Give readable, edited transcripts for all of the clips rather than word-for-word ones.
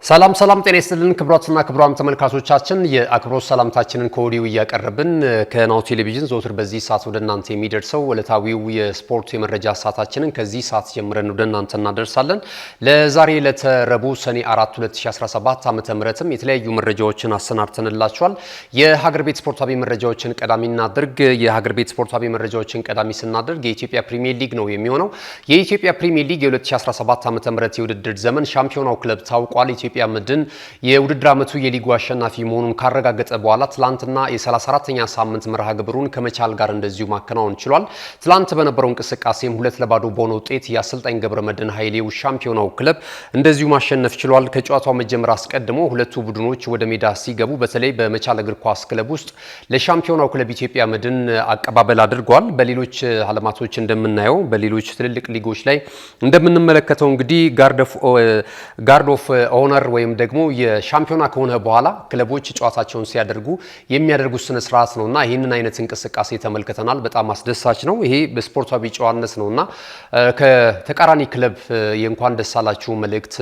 ሰላም ጤና ይስጥልን ክቡራትና ክቡራን ተመልካቾቻችን የአክብሮት ሰላምታችንን ከወዲሁ ያቀርብን ከናሁ ቴሌቪዥን ዘወትር በዚህ ሰዓት ወደ እናንተ የሚደርሰው ዕለታዊው የስፖርት የመረጃ ሰዓታችንን ከዚህ ሰዓት ጀምረን ወደ እናንተ እናደርሳለን። ለዛሬ ለተረቡዕ ሰኔ 4 2017 ዓ.ም የተለያዩ መረጃዎችን አሰናድተንላችኋል። የሀገር ቤት ስፖርታዊ መረጃዎችን ቀዳሚ እናድርግ። የሀገር ቤት ስፖርታዊ መረጃዎችን ቀዳሚ ስናደርግ የኢትዮጵያ ፕሪሚየር ሊግ ነው የሚሆነው። የኢትዮጵያ ፕሪሚየር ሊግ የ2017 ዓ.ም የውድድር ዘመን ሻምፒዮናው ክለብ ታውቋል። ኢትዮጵያ መድን የውድድር ዓመቱ የሊጉ አሸናፊ መሆኑን ካረጋገጠ በኋላ ትላንትና የ34ኛ ሳምንት መርሃ ግብሩን ከመቻል ጋር እንደዚሁ ማከናወን ችሏል። ትላንት በነበረው እንቅስቃሴም 2-0 በሆነ ውጤት የአሰልጣኝ ገብረመድህን ኃይሌው ሻምፒዮናው ክለብ እንደዚሁ ማሸነፍ ችሏል። ከጨዋታው መጀመር አስቀድሞ ሁለቱ ቡድኖች ወደ ሜዳ ሲገቡ በተለይ በመቻል እግር ኳስ ክለብ ውስጥ ለሻምፒዮናው ክለብ ኢትዮጵያ መድን አቀባበል አድርጓል። በሌሎች ዓለማቶች እንደምናየው በሌሎች ትልልቅ ሊጎች ላይ እንደምንመለከተው እንግዲህ ጋርድ ኦፍ ኦነር ወይም ደግሞ የሻምፒዮና ከሆነ በኋላ ክለቦች ጨዋታቸውን ሲያደርጉ የሚያደርጉት ስነ ስርዓት ነውና ይህንን አይነት እንቅስቃሴ ተመልክተናል። በጣም አስደሳች ነው። ይሄ በስፖርታዊ ጨዋነት ነውና ከተቃራኒ ክለብ የእንኳን ደስ አላችሁ መልእክት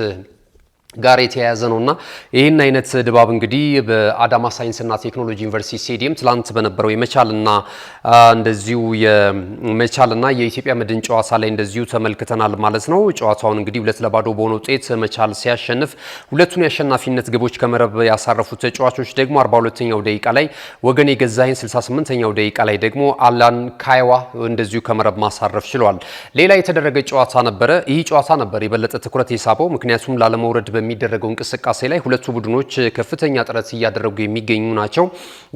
ጋር የተያያዘ ነውና ይህን አይነት ድባብ እንግዲህ በአዳማ ሳይንስና ቴክኖሎጂ ዩኒቨርሲቲ ስቴዲየም ትላንት በነበረው የመቻልና የኢትዮጵያ መድን ጨዋታ ላይ እንደዚሁ ተመልክተናል ማለት ነው። ጨዋታውን እንግዲህ 2-0 በሆነ ውጤት መቻል ሲያሸንፍ ሁለቱን የአሸናፊነት ግቦች ከመረብ ያሳረፉት ተጫዋቾች ደግሞ 42ኛው ደቂቃ ላይ ወገኔ ገዛኸኝ፣ 68ኛው ደቂቃ ላይ ደግሞ አላን ካይዋ እንደዚሁ ከመረብ ማሳረፍ ችሏል። ሌላ የተደረገ ጨዋታ ነበረ። ይህ ጨዋታ ነበር የበለጠ ትኩረት የሳበው ምክንያቱም ላለመውረድ በሚደረገው እንቅስቃሴ ላይ ሁለቱ ቡድኖች ከፍተኛ ጥረት እያደረጉ የሚገኙ ናቸው።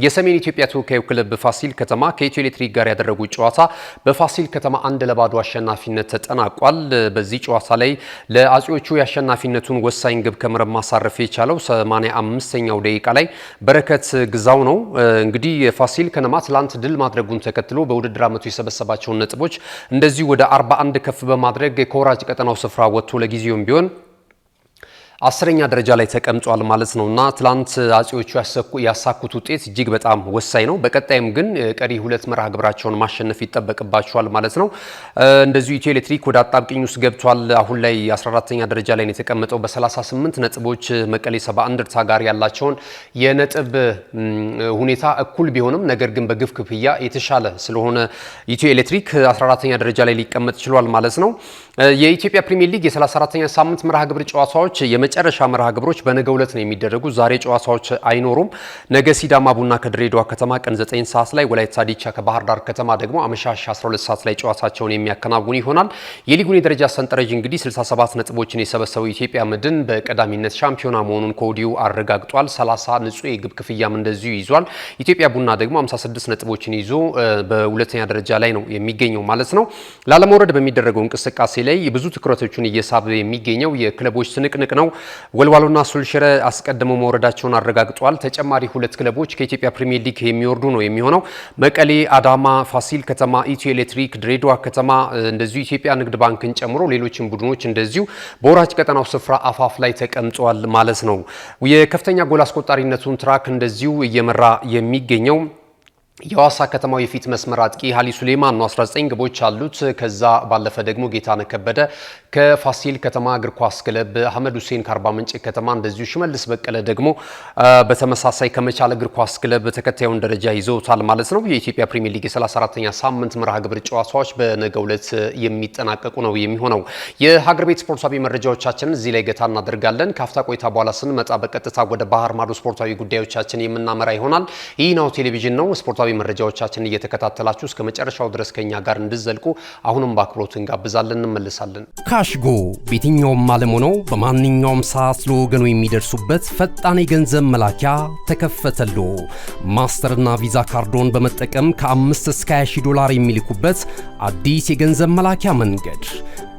የሰሜን ኢትዮጵያ ተወካዩ ክለብ ፋሲል ከተማ ከኢትዮ ኤሌክትሪክ ጋር ያደረጉት ጨዋታ በፋሲል ከተማ 1-0 አሸናፊነት ተጠናቋል። በዚህ ጨዋታ ላይ ለአጼዎቹ የአሸናፊነቱን ወሳኝ ግብ ከመረብ ማሳረፍ የቻለው 85ኛው ደቂቃ ላይ በረከት ግዛው ነው። እንግዲህ የፋሲል ከነማ ትላንት ድል ማድረጉን ተከትሎ በውድድር ዓመቱ የሰበሰባቸውን ነጥቦች እንደዚሁ ወደ 41 ከፍ በማድረግ ከወራጅ ቀጠናው ስፍራ ወጥቶ ለጊዜውም ቢሆን 10ኛ ደረጃ ላይ ተቀምጧል ማለት ነውና ትላንት አጼዎቹ ያሳኩት ውጤት እጅግ በጣም ወሳኝ ነው። በቀጣይም ግን ቀሪ ሁለት መርሃ ግብራቸውን ማሸነፍ ይጠበቅባቸዋል ማለት ነው። እንደዚሁ ኢትዮ ኤሌክትሪክ ወደ አጣብቂኝ ውስጥ ገብቷል። አሁን ላይ 14ኛ ደረጃ ላይ ነው የተቀመጠው በ38 ነጥቦች መቀሌ 71 እንደርታ ጋር ያላቸውን የነጥብ ሁኔታ እኩል ቢሆንም ነገር ግን በግብ ክፍያ የተሻለ ስለሆነ ኢትዮ ኤሌክትሪክ 14ኛ ደረጃ ላይ ሊቀመጥ ችሏል ማለት ነው። የኢትዮጵያ ፕሪሚየር ሊግ የ34ኛ ሳምንት መርሃ ግብር ጨዋታዎች የመጨረሻ መርሃ ግብሮች በነገው ዕለት ነው የሚደረጉ። ዛሬ ጨዋታዎች አይኖሩም። ነገ ሲዳማ ቡና ከድሬዳዋ ከተማ ቀን 9 ሰዓት ላይ፣ ወላይታ ዲቻ ከባህር ዳር ከተማ ደግሞ አመሻሽ 12 ሰዓት ላይ ጨዋታቸውን የሚያከናውኑ ይሆናል። የሊጉን የደረጃ ሰንጠረዥ እንግዲህ 67 ነጥቦችን የሰበሰበው ኢትዮጵያ መድን በቀዳሚነት ሻምፒዮና መሆኑን ከወዲሁ አረጋግጧል። 30 ንጹህ የግብ ክፍያም እንደዚሁ ይዟል። ኢትዮጵያ ቡና ደግሞ 56 ነጥቦችን ይዞ በሁለተኛ ደረጃ ላይ ነው የሚገኘው ማለት ነው። ላለመውረድ በሚደረገው እንቅስቃሴ ላይ ብዙ ትኩረቶችን እየሳበ የሚገኘው የክለቦች ትንቅንቅ ነው። ወልዋሎና ሱልሽረ አስቀድመው መውረዳቸውን አረጋግጧል። ተጨማሪ ሁለት ክለቦች ከኢትዮጵያ ፕሪሚየር ሊግ የሚወርዱ ነው የሚሆነው። መቀሌ፣ አዳማ፣ ፋሲል ከተማ፣ ኢትዮ ኤሌክትሪክ፣ ድሬዳዋ ከተማ እንደዚሁ ኢትዮጵያ ንግድ ባንክን ጨምሮ ሌሎችም ቡድኖች እንደዚሁ በወራጅ ቀጠናው ስፍራ አፋፍ ላይ ተቀምጧል ማለት ነው። የከፍተኛ ጎል አስቆጣሪነቱን ትራክ እንደዚሁ እየመራ የሚገኘው የሐዋሳ ከተማው የፊት መስመር አጥቂ ሃሊ ሱሌማን ነው። 19 ግቦች አሉት። ከዛ ባለፈ ደግሞ ጌታነህ ከበደ ከፋሲል ከተማ እግር ኳስ ክለብ፣ አህመድ ሁሴን ከአርባ ምንጭ ከተማ እንደዚሁ ሽመልስ በቀለ ደግሞ በተመሳሳይ ከመቻል እግር ኳስ ክለብ ተከታዩን ደረጃ ይዘውታል ማለት ነው። የኢትዮጵያ ፕሪሚየር ሊግ የ34ኛ ሳምንት መርሃ ግብር ጨዋታዎች በነገው ዕለት የሚጠናቀቁ ነው የሚሆነው። የሀገር ቤት ስፖርታዊ መረጃዎቻችንን እዚህ ላይ ገታ እናደርጋለን። ካፍታ ቆይታ በኋላ ስንመጣ በቀጥታ ወደ ባህር ማዶ ስፖርታዊ ጉዳዮቻችን የምናመራ ይሆናል። ይህ ናሁ ቴሌቪዥን ነው። ስፖርታዊ መረጃዎቻችንን እየተከታተላችሁ እስከ መጨረሻው ድረስ ከኛ ጋር እንድትዘልቁ አሁንም በአክብሮት እንጋብዛለን። እንመለሳለን። ካሽጎ በየትኛውም ዓለም ሆነው በማንኛውም ሰዓት ለወገኑ የሚደርሱበት ፈጣን የገንዘብ መላኪያ ተከፈተሎ። ማስተርና ቪዛ ካርዶን በመጠቀም ከ5 እስከ 20 ዶላር የሚልኩበት አዲስ የገንዘብ መላኪያ መንገድ።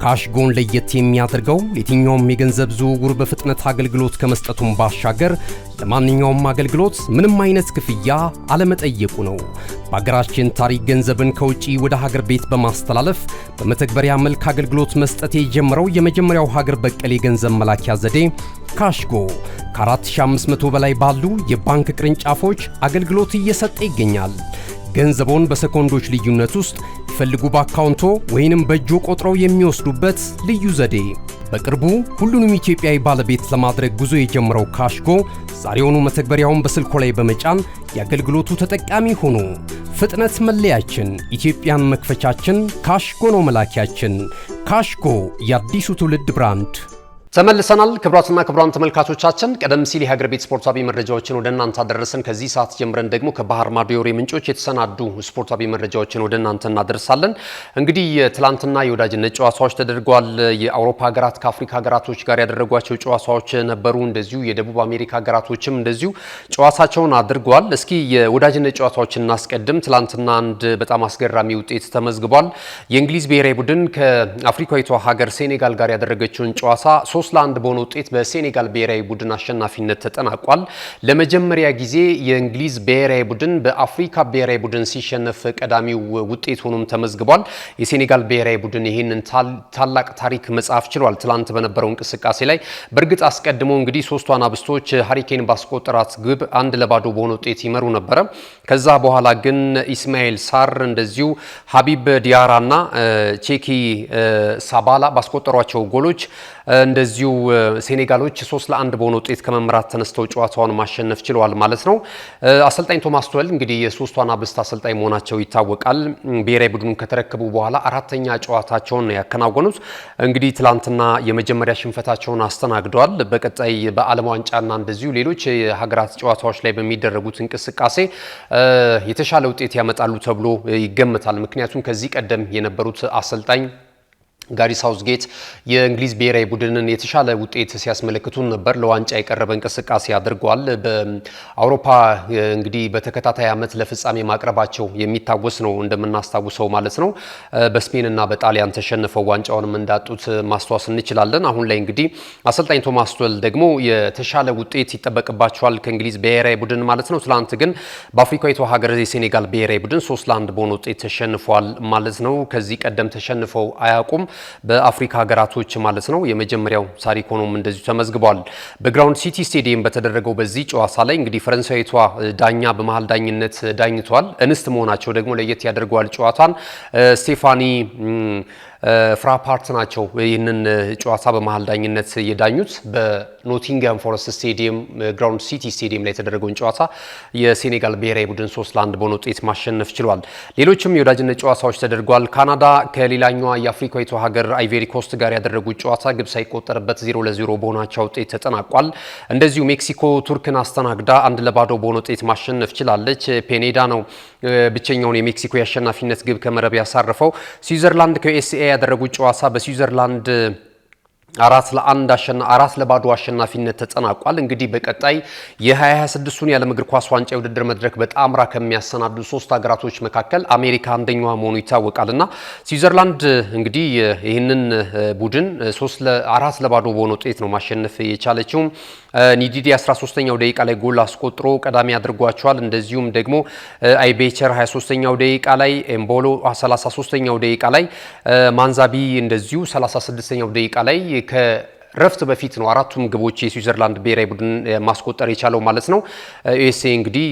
ካሽጎን ለየት የሚያደርገው የትኛውም የገንዘብ ዝውውር በፍጥነት አገልግሎት ከመስጠቱም ባሻገር ለማንኛውም አገልግሎት ምንም አይነት ክፍያ አለመጠየቁ ነው። በሀገራችን ታሪክ ገንዘብን ከውጪ ወደ ሀገር ቤት በማስተላለፍ በመተግበሪያ መልክ አገልግሎት መስጠት የጀመረው የመጀመሪያው ሀገር በቀል የገንዘብ መላኪያ ዘዴ ካሽጎ ከ4500 በላይ ባሉ የባንክ ቅርንጫፎች አገልግሎት እየሰጠ ይገኛል። ገንዘቦን በሰኮንዶች ልዩነት ውስጥ ይፈልጉ በአካውንቶ ወይንም በእጆ ቆጥረው የሚወስዱበት ልዩ ዘዴ በቅርቡ ሁሉንም ኢትዮጵያዊ ባለቤት ለማድረግ ጉዞ የጀመረው ካሽጎ ዛሬውኑ መተግበሪያውን በስልኮ ላይ በመጫን የአገልግሎቱ ተጠቃሚ ሆኑ። ፍጥነት መለያችን፣ ኢትዮጵያን መክፈቻችን፣ ካሽጎ ነው መላኪያችን። ካሽጎ የአዲሱ ትውልድ ብራንድ። ተመልሰናል። ክቡራትና ክቡራን ተመልካቾቻችን ቀደም ሲል የሀገር ቤት ስፖርታዊ መረጃዎችን ወደ እናንተ አደረሰን። ከዚህ ሰዓት ጀምረን ደግሞ ከባህር ማዶ የወሬ ምንጮች የተሰናዱ ስፖርታዊ መረጃዎችን ወደ እናንተ እናደርሳለን። እንግዲህ ትላንትና የወዳጅነት ጨዋታዎች ተደርገዋል። የአውሮፓ ሀገራት ከአፍሪካ ሀገራቶች ጋር ያደረጓቸው ጨዋታዎች ነበሩ። እንደዚሁ የደቡብ አሜሪካ ሀገራቶችም እንደዚሁ ጨዋታቸውን አድርገዋል። እስኪ የወዳጅነት ጨዋታዎችን እናስቀድም። ትላንትና አንድ በጣም አስገራሚ ውጤት ተመዝግቧል። የእንግሊዝ ብሔራዊ ቡድን ከአፍሪካዊቷ ሀገር ሴኔጋል ጋር ያደረገችውን ጨዋታ 3-1 በሆነ ውጤት በሴኔጋል ብሔራዊ ቡድን አሸናፊነት ተጠናቋል። ለመጀመሪያ ጊዜ የእንግሊዝ ብሔራዊ ቡድን በአፍሪካ ብሔራዊ ቡድን ሲሸነፍ ቀዳሚው ውጤት ሆኖም ተመዝግቧል። የሴኔጋል ብሔራዊ ቡድን ይህንን ታላቅ ታሪክ መጻፍ ችሏል። ትላንት በነበረው እንቅስቃሴ ላይ በእርግጥ አስቀድሞ እንግዲህ ሶስቱ አናብስቶች ሃሪኬን ባስቆጠራት ግብ 1-0 በሆነ ውጤት ይመሩ ነበረ። ከዛ በኋላ ግን ኢስማኤል ሳር እንደዚሁ ሀቢብ ዲያራና ቼኪ ሳባላ ባስቆጠሯቸው ጎሎች እንደዚሁ ሴኔጋሎች 3-1 በሆነ ውጤት ከመምራት ተነስተው ጨዋታውን ማሸነፍ ችለዋል ማለት ነው። አሰልጣኝ ቶማስ ቱኸል እንግዲህ የሶስቱ አናብስት አሰልጣኝ መሆናቸው ይታወቃል። ብሔራዊ ቡድኑን ከተረከቡ በኋላ አራተኛ ጨዋታቸውን ነው ያከናወኑት። እንግዲህ ትላንትና የመጀመሪያ ሽንፈታቸውን አስተናግደዋል። በቀጣይ በዓለም ዋንጫና እንደዚሁ ሌሎች የሀገራት ጨዋታዎች ላይ በሚደረጉት እንቅስቃሴ የተሻለ ውጤት ያመጣሉ ተብሎ ይገመታል። ምክንያቱም ከዚህ ቀደም የነበሩት አሰልጣኝ ጋሪ ሳውዝጌት የእንግሊዝ ብሔራዊ ቡድንን የተሻለ ውጤት ሲያስመለክቱን ነበር። ለዋንጫ የቀረበ እንቅስቃሴ አድርገዋል። በአውሮፓ እንግዲህ በተከታታይ ዓመት ለፍጻሜ ማቅረባቸው የሚታወስ ነው እንደምናስታውሰው ማለት ነው። በስፔንና በጣሊያን ተሸንፈው ዋንጫውንም እንዳጡት ማስታወስ እንችላለን። አሁን ላይ እንግዲህ አሰልጣኝ ቶማስ ቱኸል ደግሞ የተሻለ ውጤት ይጠበቅባቸዋል ከእንግሊዝ ብሔራዊ ቡድን ማለት ነው። ትላንት ግን በአፍሪካዊቷ ሀገር የሴኔጋል ብሔራዊ ቡድን 3-1 በሆነ ውጤት ተሸንፏል ማለት ነው። ከዚህ ቀደም ተሸንፈው አያውቁም በአፍሪካ ሀገራቶች ማለት ነው። የመጀመሪያው ታሪክ ሆኖም እንደዚሁ ተመዝግቧል። በግራውንድ ሲቲ ስቴዲየም በተደረገው በዚህ ጨዋታ ላይ እንግዲህ ፈረንሳዊቷ ዳኛ በመሃል ዳኝነት ዳኝቷል። እንስት መሆናቸው ደግሞ ለየት ያደርገዋል ጨዋታን። ስቴፋኒ ፍራፓርት ናቸው ይህንን ጨዋታ በመሃል ዳኝነት የዳኙት። በኖቲንግሃም ፎረስት ስቴዲየም ግራውንድ ሲቲ ስቴዲየም ላይ የተደረገውን ጨዋታ የሴኔጋል ብሔራዊ ቡድን 3-1 በሆነ ውጤት ማሸነፍ ችሏል። ሌሎችም የወዳጅነት ጨዋታዎች ተደርጓል። ካናዳ ከሌላኛዋ የአፍሪካዊቷ ሀገር አይቬሪ ኮስት ጋር ያደረጉት ጨዋታ ግብ ሳይቆጠርበት 0-0 በሆናቸው ውጤት ተጠናቋል። እንደዚሁ ሜክሲኮ ቱርክን አስተናግዳ 1-0 በሆነ ውጤት ማሸነፍ ችላለች። ፔኔዳ ነው ብቸኛውን የሜክሲኮ የአሸናፊነት ግብ ከመረብ ያሳረፈው። ስዊዘርላንድ ከዩኤስኤ ያደረጉት ጨዋታ በስዊዘርላንድ 4-0 አሸናፊነት ተጠናቋል። እንግዲህ በቀጣይ የ2026ቱን የዓለም እግር ኳስ ዋንጫ የውድድር መድረክ በጣምራ ከሚያሰናዱ 3 ሀገራቶች መካከል አሜሪካ አንደኛዋ መሆኑ ይታወቃልና ስዊዘርላንድ እንግዲህ ይህንን ቡድን 4-0 በሆነ ውጤት ነው ማሸነፍ የቻለችው። ኒዲዲ 13ኛው ደቂቃ ላይ ጎል አስቆጥሮ ቀዳሚ አድርጓቸዋል። እንደዚሁም ደግሞ አይቤቸር 23ኛው ደቂቃ ላይ፣ ኤምቦሎ 33ኛው ደቂቃ ላይ፣ ማንዛቢ እንደዚሁ 36ኛው ደቂቃ ላይ ከረፍት በፊት ነው አራቱም ግቦች የስዊዘርላንድ ብሔራዊ ቡድን ማስቆጠር የቻለው ማለት ነው። ዩኤስኤ እንግዲህ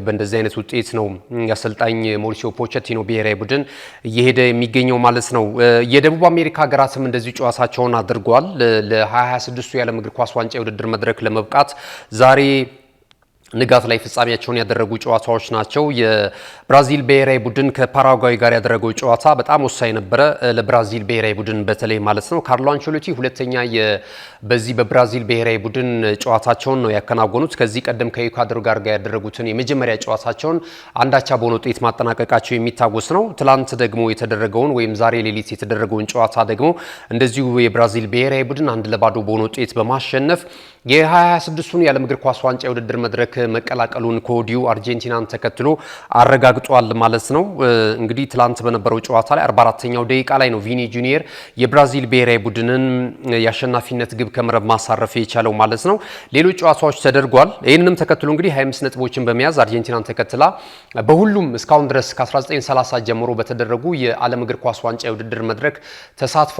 በእንደዚህ አይነት ውጤት ነው አሰልጣኝ ሞሪሲዮ ፖቼቲኖ ብሔራዊ ቡድን እየሄደ የሚገኘው ማለት ነው። የደቡብ አሜሪካ ሀገራትም እንደዚህ ጨዋታቸውን አድርገዋል። ለ2026 የዓለም እግር ኳስ ዋንጫ የውድድር መድረክ ለመብቃት ዛሬ ንጋት ላይ ፍጻሜያቸውን ያደረጉ ጨዋታዎች ናቸው። የብራዚል ብሔራዊ ቡድን ከፓራጓይ ጋር ያደረገው ጨዋታ በጣም ወሳኝ ነበረ ለብራዚል ብሔራዊ ቡድን በተለይ ማለት ነው። ካርሎ አንቸሎቲ ሁለተኛ በዚህ በብራዚል ብሔራዊ ቡድን ጨዋታቸውን ነው ያከናወኑት። ከዚህ ቀደም ከኢኳዶር ጋር ያደረጉትን የመጀመሪያ ጨዋታቸውን አንዳቻ በሆነ ውጤት ማጠናቀቃቸው የሚታወስ ነው። ትላንት ደግሞ የተደረገውን ወይም ዛሬ ሌሊት የተደረገውን ጨዋታ ደግሞ እንደዚሁ የብራዚል ብሔራዊ ቡድን 1-0 በሆነ ውጤት በማሸነፍ የ2026ቱን የዓለም እግር ኳስ ዋንጫ የውድድር መድረክ መቀላቀሉን ከወዲሁ አርጀንቲናን ተከትሎ አረጋግጧል ማለት ነው። እንግዲህ ትላንት በነበረው ጨዋታ ላይ 44ኛው ደቂቃ ላይ ነው ቪኒ ጁኒየር የብራዚል ብሔራዊ ቡድንን የአሸናፊነት ግብ ከመረብ ማሳረፍ የቻለው ማለት ነው። ሌሎች ጨዋታዎች ተደርጓል። ይህንንም ተከትሎ እንግዲህ 25 ነጥቦችን በመያዝ አርጀንቲናን ተከትላ በሁሉም እስካሁን ድረስ ከ1930 ጀምሮ በተደረጉ የዓለም እግር ኳስ ዋንጫ የውድድር መድረክ ተሳትፏ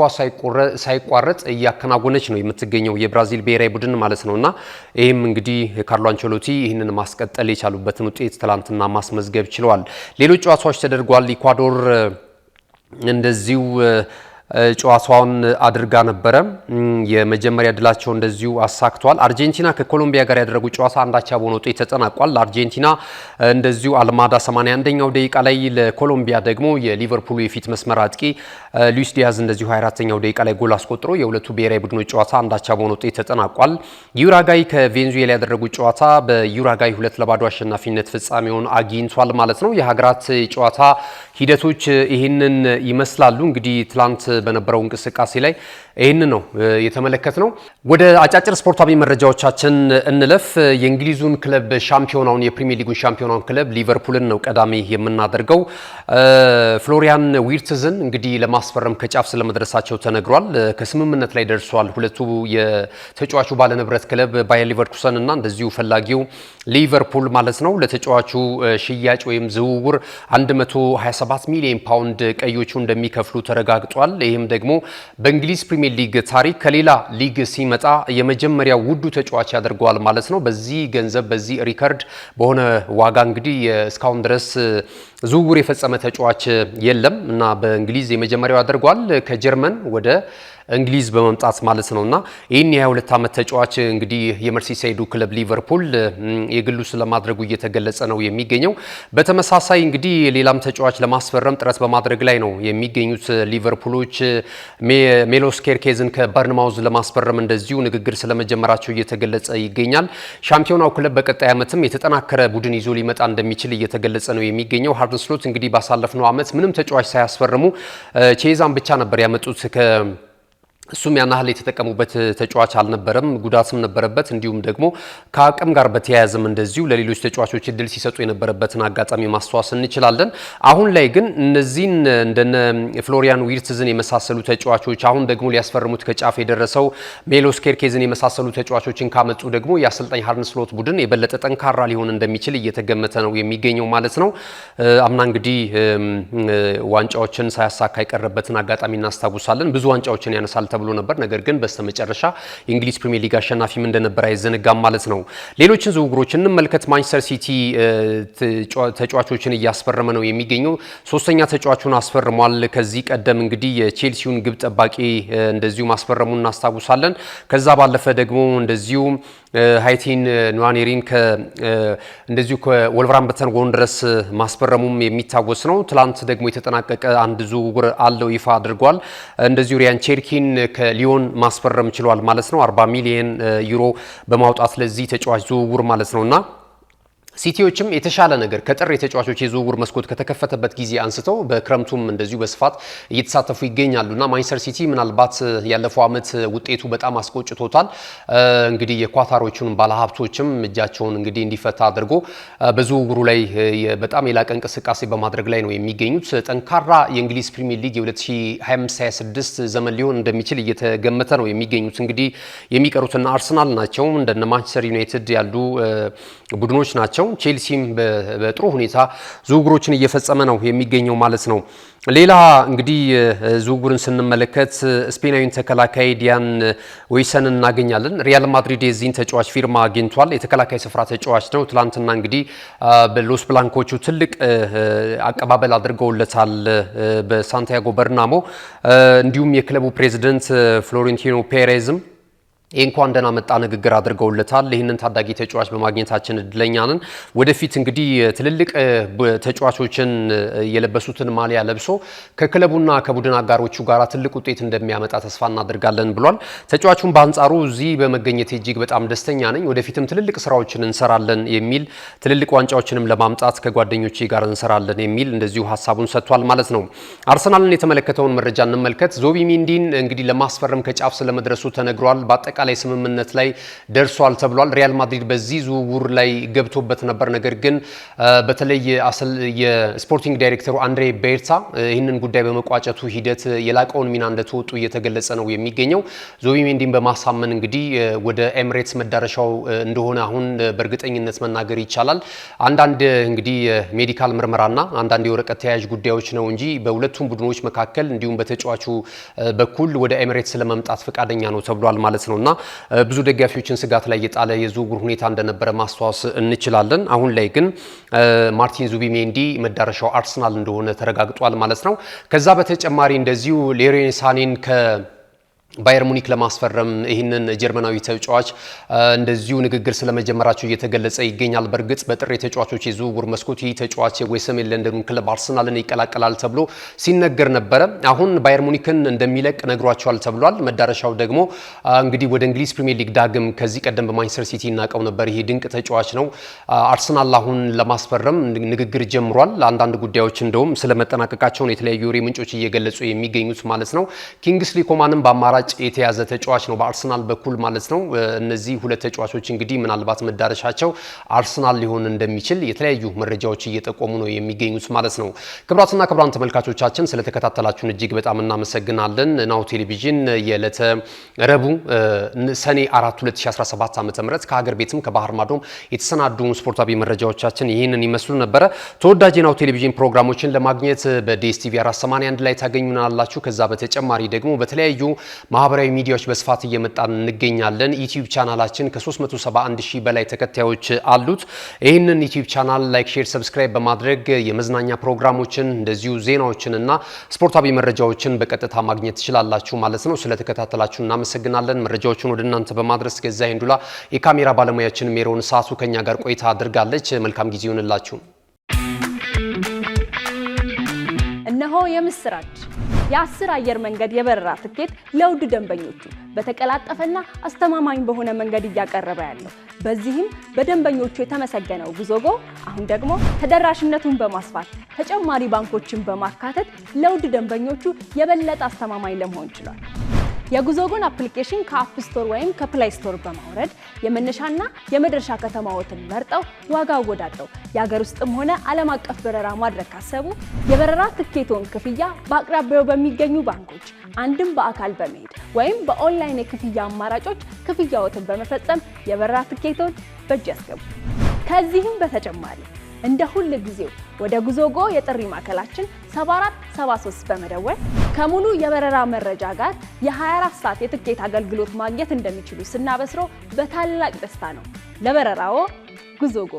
ሳይቋረጥ እያከናወነች ነው የምትገኘው የብራዚል ብሔራዊ ቡድን ማለት ነውና ይህም እንግዲህ ካርሎ አንቸሎቲ ይህንን ማስቀጠል የቻሉበትን ውጤት ትላንትና ማስመዝገብ ችለዋል። ሌሎች ጨዋታዎች ተደርጓል። ኢኳዶር እንደዚሁ ጨዋታውን አድርጋ ነበረ። የመጀመሪያ ድላቸው እንደዚሁ አሳክቷል። አርጀንቲና ከኮሎምቢያ ጋር ያደረጉ ጨዋታ አንዳቻ በሆነ ውጤት ተጠናቋል። ለአርጀንቲና እንደዚሁ አልማዳ 81ኛው ደቂቃ ላይ፣ ለኮሎምቢያ ደግሞ የሊቨርፑሉ የፊት መስመር አጥቂ ሉዊስ ዲያዝ እንደዚሁ 24ኛው ደቂቃ ላይ ጎል አስቆጥሮ የሁለቱ ብሔራዊ ቡድኖች ጨዋታ አንዳቻ በሆነ ውጤት ተጠናቋል። ዩራጋይ ከቬንዙዌላ ያደረጉት ጨዋታ በዩራጋይ 2-0 አሸናፊነት ፍጻሜውን አግኝቷል ማለት ነው። የሀገራት ጨዋታ ሂደቶች ይህንን ይመስላሉ። እንግዲህ ትላንት በነበረው እንቅስቃሴ ላይ ይህን ነው የተመለከትነው። ወደ አጫጭር ስፖርታዊ መረጃዎቻችን እንለፍ። የእንግሊዙን ክለብ ሻምፒዮናውን የፕሪሚየር ሊጉን ሻምፒዮናውን ክለብ ሊቨርፑልን ነው ቀዳሚ የምናደርገው። ፍሎሪያን ዊርትዝን እንግዲህ ለማስፈረም ከጫፍ ስለመድረሳቸው ተነግሯል። ከስምምነት ላይ ደርሷል። ሁለቱ የተጫዋቹ ባለንብረት ክለብ ባየር ሊቨርኩሰን እና እንደዚሁ ፈላጊው ሊቨርፑል ማለት ነው። ለተጫዋቹ ሽያጭ ወይም ዝውውር 127 ሚሊዮን ፓውንድ ቀዮቹ እንደሚከፍሉ ተረጋግጧል። ይህም ደግሞ በእንግሊዝ ፕሪሚየር ሊግ ታሪክ ከሌላ ሊግ ሲመጣ የመጀመሪያው ውዱ ተጫዋች ያደርገዋል ማለት ነው። በዚህ ገንዘብ በዚህ ሪከርድ በሆነ ዋጋ እንግዲህ እስካሁን ድረስ ዝውውር የፈጸመ ተጫዋች የለም እና በእንግሊዝ የመጀመሪያው ያደርገዋል ከጀርመን ወደ እንግሊዝ በመምጣት ማለት ነውና ይህን የ22 ዓመት ተጫዋች እንግዲህ የመርሲሳይዱ ክለብ ሊቨርፑል የግሉ ስለማድረጉ እየተገለጸ ነው የሚገኘው። በተመሳሳይ እንግዲህ ሌላም ተጫዋች ለማስፈረም ጥረት በማድረግ ላይ ነው የሚገኙት ሊቨርፑሎች። ሜሎስ ኬርኬዝን ከበርንማውዝ ለማስፈረም እንደዚሁ ንግግር ስለመጀመራቸው እየተገለጸ ይገኛል። ሻምፒዮናው ክለብ በቀጣይ ዓመትም የተጠናከረ ቡድን ይዞ ሊመጣ እንደሚችል እየተገለጸ ነው የሚገኘው። አርነ ስሎት እንግዲህ ባሳለፍነው ዓመት ምንም ተጫዋች ሳያስፈርሙ ቼዛን ብቻ ነበር ያመጡት። እሱም ያን ያህል የተጠቀሙበት ተጫዋች አልነበረም፣ ጉዳትም ነበረበት። እንዲሁም ደግሞ ከአቅም ጋር በተያያዘም እንደዚሁ ለሌሎች ተጫዋቾች እድል ሲሰጡ የነበረበትን አጋጣሚ ማስተዋስ እንችላለን። አሁን ላይ ግን እነዚህን እንደነ ፍሎሪያን ዊርትዝን የመሳሰሉ ተጫዋቾች አሁን ደግሞ ሊያስፈርሙት ከጫፍ የደረሰው ሜሎስ ኬርኬዝን የመሳሰሉ ተጫዋቾችን ካመጡ ደግሞ የአሰልጣኝ አርነ ስሎት ቡድን የበለጠ ጠንካራ ሊሆን እንደሚችል እየተገመተ ነው የሚገኘው ማለት ነው። አምና እንግዲህ ዋንጫዎችን ሳያሳካ የቀረበትን አጋጣሚ እናስታውሳለን። ብዙ ዋንጫዎችን ያነሳል ተብሎ ነበር። ነገር ግን በስተመጨረሻ የእንግሊዝ ፕሪሚየር ሊግ አሸናፊም እንደነበር አይዘነጋም ማለት ነው። ሌሎችን ዝውውሮች እንመልከት። ማንቸስተር ሲቲ ተጫዋቾችን እያስፈረመ ነው የሚገኘው። ሶስተኛ ተጫዋቹን አስፈርሟል። ከዚህ ቀደም እንግዲህ የቼልሲውን ግብ ጠባቂ እንደዚሁ ማስፈረሙን እናስታውሳለን። ከዛ ባለፈ ደግሞ እንደዚሁ ሃይቲን ኑዋኔሪን እንደዚሁ ከወልቨርሃምፕተን ወንደረርስ ማስፈረሙም የሚታወስ ነው። ትላንት ደግሞ የተጠናቀቀ አንድ ዝውውር አለው ይፋ አድርጓል። እንደዚሁ ሪያን ቼርኪን ከሊዮን ማስፈረም ችሏል ማለት ነው። 40 ሚሊዮን ዩሮ በማውጣት ለዚህ ተጫዋች ዝውውር ማለት ነውና ሲቲዎችም የተሻለ ነገር ከጥር የተጫዋቾች የዝውውር መስኮት ከተከፈተበት ጊዜ አንስተው በክረምቱም እንደዚሁ በስፋት እየተሳተፉ ይገኛሉና ማንቸስተር ሲቲ ምናልባት ያለፈው ዓመት ውጤቱ በጣም አስቆጭቶታል። እንግዲህ የኳታሮቹን ባለሀብቶችም እጃቸውን እንግዲህ እንዲፈታ አድርጎ በዝውውሩ ላይ በጣም የላቀ እንቅስቃሴ በማድረግ ላይ ነው የሚገኙት። ጠንካራ የእንግሊዝ ፕሪሚየር ሊግ የ2025/26 ዘመን ሊሆን እንደሚችል እየተገመተ ነው የሚገኙት። እንግዲህ የሚቀሩትና አርሰናል ናቸው፣ እንደነ ማንቸስተር ዩናይትድ ያሉ ቡድኖች ናቸው። ቼልሲም በጥሩ ሁኔታ ዝውውሮችን እየፈጸመ ነው የሚገኘው ማለት ነው። ሌላ እንግዲህ ዝውውርን ስንመለከት ስፔናዊን ተከላካይ ዲያን ወይሰንን እናገኛለን። ሪያል ማድሪድ የዚህን ተጫዋች ፊርማ አግኝቷል። የተከላካይ ስፍራ ተጫዋች ነው። ትላንትና እንግዲህ በሎስ ብላንኮቹ ትልቅ አቀባበል አድርገውለታል በሳንቲያጎ በርናሞ። እንዲሁም የክለቡ ፕሬዚደንት ፍሎሬንቲኖ ፔሬዝም እንኳን ደህና መጣ ንግግር አድርገውለታል። ይህንን ታዳጊ ተጫዋች በማግኘታችን እድለኛ ነን። ወደፊት እንግዲህ ትልልቅ ተጫዋቾችን የለበሱትን ማሊያ ለብሶ ከክለቡና ከቡድን አጋሮቹ ጋር ትልቅ ውጤት እንደሚያመጣ ተስፋ እናደርጋለን ብሏል። ተጫዋቹን በአንጻሩ እዚህ በመገኘት እጅግ በጣም ደስተኛ ነኝ፣ ወደፊትም ትልልቅ ስራዎችን እንሰራለን የሚል ትልልቅ ዋንጫዎችንም ለማምጣት ከጓደኞቼ ጋር እንሰራለን የሚል እንደዚሁ ሀሳቡን ሰጥቷል ማለት ነው። አርሰናልን የተመለከተውን መረጃ እንመልከት። ዙቢሜንዲን እንግዲህ ለማስፈረም ከጫፍ ስለመድረሱ ተነግሯል። በአጠቃላይ ስምምነት ላይ ደርሷል ተብሏል። ሪያል ማድሪድ በዚህ ዝውውር ላይ ገብቶበት ነበር። ነገር ግን በተለይ የስፖርቲንግ ዳይሬክተሩ አንድሬ ቤርታ ይህንን ጉዳይ በመቋጨቱ ሂደት የላቀውን ሚና እንደተወጡ እየተገለጸ ነው የሚገኘው። ዙቢሜንዲን በማሳመን እንግዲህ ወደ ኤሚሬትስ መዳረሻው እንደሆነ አሁን በእርግጠኝነት መናገር ይቻላል። አንዳንድ እንግዲህ ሜዲካል ምርመራና አንዳንድ የወረቀት ተያያዥ ጉዳዮች ነው እንጂ በሁለቱም ቡድኖች መካከል እንዲሁም በተጫዋቹ በኩል ወደ ኤሚሬትስ ለመምጣት ፈቃደኛ ነው ተብሏል ማለት ነውና ብዙ ደጋፊዎችን ስጋት ላይ የጣለ የዝውውር ሁኔታ እንደነበረ ማስተዋወስ እንችላለን። አሁን ላይ ግን ማርቲን ዙቢሜንዲ መዳረሻው አርሰናል እንደሆነ ተረጋግጧል ማለት ነው። ከዛ በተጨማሪ እንደዚሁ ሌሮይ ሳኔን ባየር ሙኒክ ለማስፈረም ይህንን ጀርመናዊ ተጫዋች እንደዚሁ ንግግር ስለመጀመራቸው እየተገለጸ ይገኛል። በእርግጥ በጥር የተጫዋቾች የዝውውር መስኮት ይህ ተጫዋች የሰሜን ለንደኑን ክለብ አርሰናልን ይቀላቀላል ተብሎ ሲነገር ነበረ። አሁን ባየር ሙኒክን እንደሚለቅ ነግሯቸዋል ተብሏል። መዳረሻው ደግሞ እንግዲህ ወደ እንግሊዝ ፕሪሚየር ሊግ ዳግም ከዚህ ቀደም በማንቸስተር ሲቲ እናቀው ነበር። ይሄ ድንቅ ተጫዋች ነው። አርሰናል አሁን ለማስፈረም ንግግር ጀምሯል። አንዳንድ ጉዳዮች እንደውም ስለመጠናቀቃቸው የተለያዩ ወሬ ምንጮች እየገለጹ የሚገኙት ማለት ነው። ኪንግስሊ ኮማንም በአማራጭ የተያዘ ተጫዋች ነው በአርሰናል በኩል ማለት ነው። እነዚህ ሁለት ተጫዋቾች እንግዲህ ምናልባት መዳረሻቸው አርሰናል ሊሆን እንደሚችል የተለያዩ መረጃዎች እየጠቆሙ ነው የሚገኙት ማለት ነው። ክቡራትና ክቡራን ተመልካቾቻችን ስለተከታተላችሁን እጅግ በጣም እናመሰግናለን። ናሁ ቴሌቪዥን የዕለተ ረቡዕ ሰኔ 4 2017 ዓ.ም ከሀገር ቤትም ከባህር ማዶም የተሰናዱ ስፖርታዊ መረጃዎቻችን ይህንን ይመስሉ ነበረ። ተወዳጅ ናሁ ቴሌቪዥን ፕሮግራሞችን ለማግኘት በዲኤስቲቪ 481 ላይ ታገኙናላችሁ። ከዛ በተጨማሪ ደግሞ በተለያዩ ማህበራዊ ሚዲያዎች በስፋት እየመጣን እንገኛለን። ዩቲዩብ ቻናላችን ከ371,000 በላይ ተከታዮች አሉት። ይህንን ዩቲዩብ ቻናል ላይክ፣ ሼር፣ ሰብስክራይብ በማድረግ የመዝናኛ ፕሮግራሞችን እንደዚሁ ዜናዎችንና ስፖርታዊ መረጃዎችን በቀጥታ ማግኘት ትችላላችሁ ማለት ነው። ስለተከታተላችሁ እናመሰግናለን። መረጃዎችን ወደ እናንተ በማድረስ ገዛ ሄንዱላ የካሜራ ባለሙያችን ሜሮን ሳቱ ከኛ ጋር ቆይታ አድርጋለች። መልካም ጊዜ ይሁንላችሁ። እነሆ የምስራች የ10 አየር መንገድ የበረራ ትኬት ለውድ ደንበኞቹ በተቀላጠፈና አስተማማኝ በሆነ መንገድ እያቀረበ ያለው። በዚህም በደንበኞቹ የተመሰገነው ጉዞጎ አሁን ደግሞ ተደራሽነቱን በማስፋት ተጨማሪ ባንኮችን በማካተት ለውድ ደንበኞቹ የበለጠ አስተማማኝ ለመሆን ችሏል። የጉዞጎን አፕሊኬሽን ከአፕ ስቶር ወይም ከፕላይ ስቶር በማውረድ የመነሻና የመድረሻ ከተማዎትን መርጠው ዋጋ አወዳድረው የሀገር ውስጥም ሆነ ዓለም አቀፍ በረራ ማድረግ ካሰቡ የበረራ ትኬቶን ክፍያ በአቅራቢያው በሚገኙ ባንኮች አንድም በአካል በመሄድ ወይም በኦንላይን የክፍያ አማራጮች ክፍያዎትን በመፈጸም የበረራ ትኬቶን በእጅ ያስገቡ። ከዚህም በተጨማሪ እንደ ሁሉ ጊዜው ወደ ጉዞጎ የጥሪ ማዕከላችን 7473 በመደወል ከሙሉ የበረራ መረጃ ጋር የ24 ሰዓት የትኬት አገልግሎት ማግኘት እንደሚችሉ ስናበስሮ በታላቅ ደስታ ነው። ለበረራዎ ጉዞጎ